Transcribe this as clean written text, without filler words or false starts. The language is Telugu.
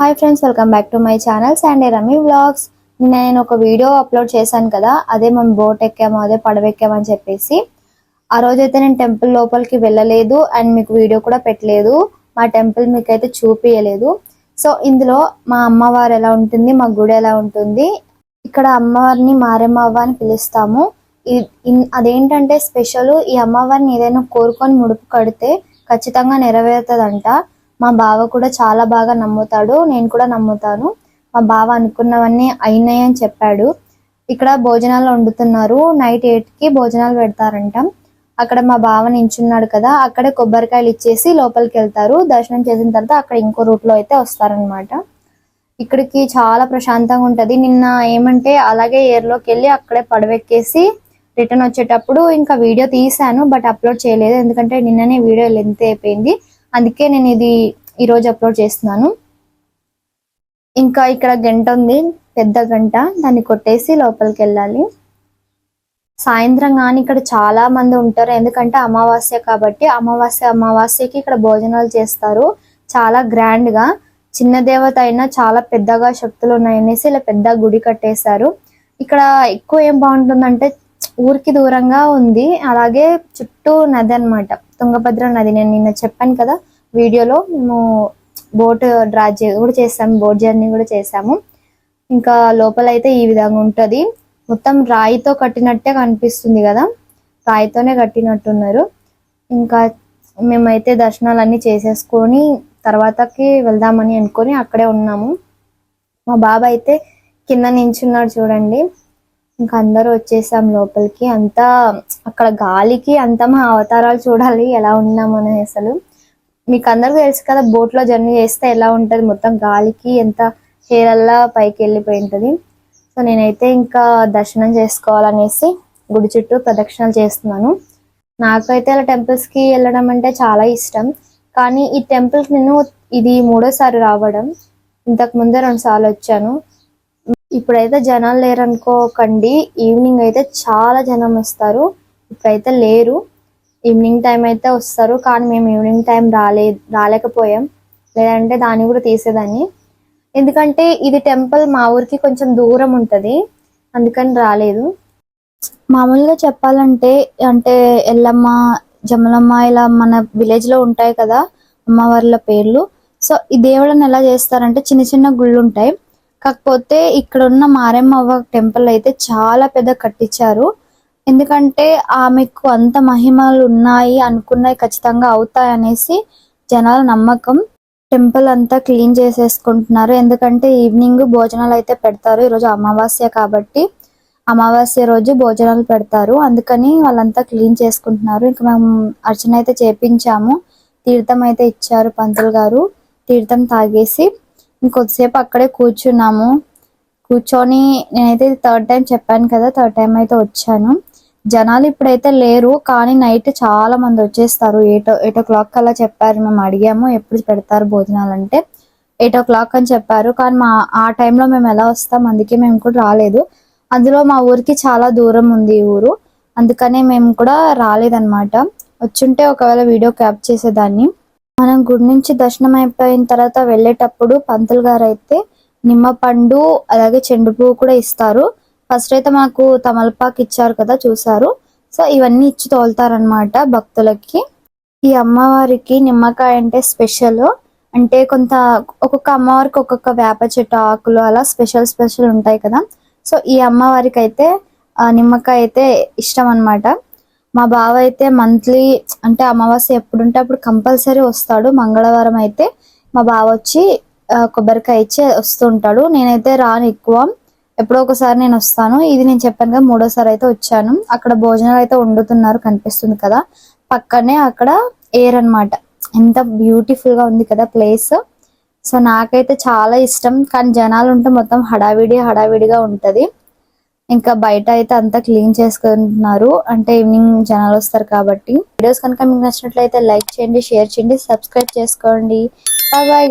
Hi friends, welcome back to my channel Sunday Rami vlogs. నేను ఒక వీడియో అప్లోడ్ చేశాను కదా, అదే మనం బోట్ ఎక్కాము, అదే పడవెక్కామని చెప్పేసి. ఆ రోజైతే నేను టెంపుల్ లోపలికి వెళ్ళలేదు అండ్ మీకు వీడియో కూడా పెట్టలేదు. మా టెంపుల్ మీకైతే చూపించలేదు. సో ఇందులో మా అమ్మవారు ఎలా ఉంటుంది, మా గుడి ఎలా ఉంటుంది. ఇక్కడ అమ్మవారిని మారెమ్మవ్వ అని పిలుస్తాము. అదేంటంటే స్పెషల్, ఈ అమ్మవారిని ఏదైనా కోరుకొని ముడుపు కడితే ఖచ్చితంగా నెరవేరుతుందంట. మా బావ కూడా చాలా బాగా నమ్ముతాడు, నేను కూడా నమ్ముతాను. మా బావ అనుకున్నవన్నీ అయినాయి అని చెప్పాడు. ఇక్కడ భోజనాలు వండుతున్నారు, నైట్ 8కి భోజనాలు పెడతారంట. అక్కడ మా బావ నించున్నాడు కదా, అక్కడే కొబ్బరికాయలు ఇచ్చేసి లోపలికి వెళ్తారు. దర్శనం చేసిన తర్వాత అక్కడ ఇంకో రూట్ లో అయితే వస్తారనమాట. ఇక్కడికి చాలా ప్రశాంతంగా ఉంటది. నిన్న ఏమంటే అలాగే ఏర్లోకి వెళ్ళి అక్కడే పడవెక్కేసి రిటర్న్ వచ్చేటప్పుడు ఇంకా వీడియో తీసాను, బట్ అప్లోడ్ చేయలేదు. ఎందుకంటే నిన్ననే వీడియో లెంత్ అయిపోయింది, అందుకే నేను ఇది ఈరోజు అప్లోడ్ చేస్తున్నాను. ఇంకా ఇక్కడ గంట ఉంది, పెద్ద గంట, దాన్ని కొట్టేసి లోపలికి వెళ్ళాలి. సాయంత్రం కానీ ఇక్కడ చాలా మంది ఉంటారు, ఎందుకంటే అమావాస్య కాబట్టి. అమావాస్యకి ఇక్కడ భోజనాలు చేస్తారు చాలా గ్రాండ్ గా. చిన్న దేవత అయినా చాలా పెద్దగా శక్తులు ఉన్నాయనేసి ఇలా పెద్ద గుడి కట్టేశారు. ఇక్కడ ఎక్కువ ఏం బాగుంటుందంటే ఊరికి దూరంగా ఉంది, అలాగే చుట్టూ నది అన్నమాట, తుంగభద్ర నది. నేను నిన్న చెప్పాను కదా వీడియోలో, మేము బోట్ కూడా చేసాము, బోట్ జర్నీ కూడా చేసాము. ఇంకా లోపల అయితే ఈ విధంగా ఉంటది, మొత్తం రాయితో కట్టినట్టే కనిపిస్తుంది కదా, రాయితోనే కట్టినట్టున్నారు. ఇంకా మేమైతే దర్శనాలన్నీ చేసేసుకొని తర్వాతకి వెళ్దామని అనుకొని అక్కడే ఉన్నాము. మా బాబా అయితే కింద నించున్నాడు చూడండి. ఇంకా అందరూ వచ్చేసాం లోపలికి. అంతా అక్కడ గాలికి అంతా మా అవతారాలు చూడాలి ఎలా ఉన్నామని. అసలు మీకు అందరికీ తెలుసు కదా, బోట్ లో జర్నీ చేస్తే ఎలా ఉంటది, మొత్తం గాలికి ఎంత హెయిర్ అల్లా పైకి వెళ్ళిపోయి ఉంటది. సో నేనైతే ఇంకా దర్శనం చేసుకోవాలనేసి గుడి చుట్టూ ప్రదక్షిణలు చేస్తున్నాను. నాకైతే అలా టెంపుల్స్ కి వెళ్ళడం అంటే చాలా ఇష్టం, కానీ ఈ టెంపుల్ కి నేను ఇది 3వ సారి రావడం. ఇంతకు ముందే 2 సార్లు వచ్చాను. ఇప్పుడైతే జనాలు లేరనుకోకండి, ఈవినింగ్ అయితే చాలా జనం వస్తారు. ఇప్పుడైతే లేరు, ఈవినింగ్ టైం అయితే వస్తారు. కానీ మేము ఈవినింగ్ టైం రాలేకపోయాం, లేదంటే దాన్ని కూడా తీసేదాన్ని. ఎందుకంటే ఇది టెంపుల్ మా ఊరికి కొంచెం దూరం ఉంటది, అందుకని రాలేదు. మామూలుగా చెప్పాలంటే అంటే ఎల్లమ్మ, జమలమ్మ ఇలా మన విలేజ్ లో ఉంటాయి కదా అమ్మవార్ల పేర్లు. సో ఈ దేవుళ్ళని ఎలా చేస్తారంటే చిన్న చిన్న గుళ్ళు ఉంటాయి, కాకపోతే ఇక్కడ ఉన్న మారెమ్మవ్వ టెంపుల్ అయితే చాలా పెద్ద కట్టించారు. ఎందుకంటే ఆమెకు అంత మహిమలు ఉన్నాయి, అనుకున్నాయి ఖచ్చితంగా అవుతాయి అనేసి జనాల నమ్మకం. టెంపుల్ అంతా క్లీన్ చేసేసుకుంటున్నారు, ఎందుకంటే ఈవినింగ్ భోజనాలు అయితే పెడతారు. ఈరోజు అమావాస్య కాబట్టి అమావాస్య రోజు భోజనాలు పెడతారు, అందుకని వాళ్ళంతా క్లీన్ చేసుకుంటున్నారు. ఇంకా మేము అర్చన అయితే చేపించాము, తీర్థం అయితే ఇచ్చారు పంతులు గారు. తీర్థం తాగేసి ఇంకొద్దిసేపు అక్కడే కూర్చున్నాము. కూర్చొని నేనైతే 3rd టైం చెప్పాను కదా, 3rd టైం అయితే వచ్చాను. జనాలు ఇప్పుడైతే లేరు, కానీ నైట్ చాలా మంది వచ్చేస్తారు. 8 o'clock అలా చెప్పారు. మేము అడిగాము ఎప్పుడు పెడతారు భోజనాలు అంటే 8 o'clock అని చెప్పారు. కానీ ఆ టైంలో మేము ఎలా వస్తాం, అందుకే మేము కూడా రాలేదు. అందులో మా ఊరికి చాలా దూరం ఉంది ఈ ఊరు, అందుకనే మేము కూడా రాలేదన్నమాట. వచ్చుంటే ఒకవేళ వీడియో క్యాప్ చేసేదాన్ని. మనం గుడి నుంచి దర్శనం అయిపోయిన తర్వాత వెళ్ళేటప్పుడు పంతులు గారు అయితే నిమ్మపండు అలాగే చెండు పువ్వు కూడా ఇస్తారు. ఫస్ట్ అయితే మాకు తమలపాకు ఇచ్చారు కదా, చూసారు. సో ఇవన్నీ ఇచ్చి తోలుతారనమాట భక్తులకి. ఈ అమ్మవారికి నిమ్మకాయ అంటే స్పెషల్, అంటే ఒక్కొక్క అమ్మవారికి ఒక్కొక్క వేప చెట్టు ఆకులు అలా స్పెషల్ ఉంటాయి కదా. సో ఈ అమ్మవారికి అయితే నిమ్మకాయ అయితే ఇష్టం అన్నమాట. మా బావ అయితే మంత్లీ అంటే అమావాస్య ఎప్పుడుంటే అప్పుడు కంపల్సరీ వస్తాడు. మంగళవారం అయితే మా బావ వచ్చి కొబ్బరికాయ ఇచ్చి వస్తుంటాడు. నేనైతే రాను ఎక్కువ, ఎప్పుడో ఒకసారి నేను వస్తాను. ఇది నేను చెప్పాను కదా 3వ సారి అయితే వచ్చాను. అక్కడ భోజనాలు అయితే వండుతున్నారు, కనిపిస్తుంది కదా పక్కనే. అక్కడ ఎయిర్ అన్నమాట, ఎంత బ్యూటిఫుల్ గా ఉంది కదా ప్లేస్. సో నాకైతే చాలా ఇష్టం, కానీ జనాలు ఉంటే మొత్తం హడావిడిగా ఉంటది. ఇంకా బయట అయితే అంతా క్లీన్ చేసుకుంటున్నారు, అంటే ఈవినింగ్ జనాలు వస్తారు కాబట్టి. వీడియోస్ కనుక మీకు నచ్చినట్లయితే లైక్ చేయండి, షేర్ చేయండి, సబ్స్క్రైబ్ చేసుకోండి. Bye bye.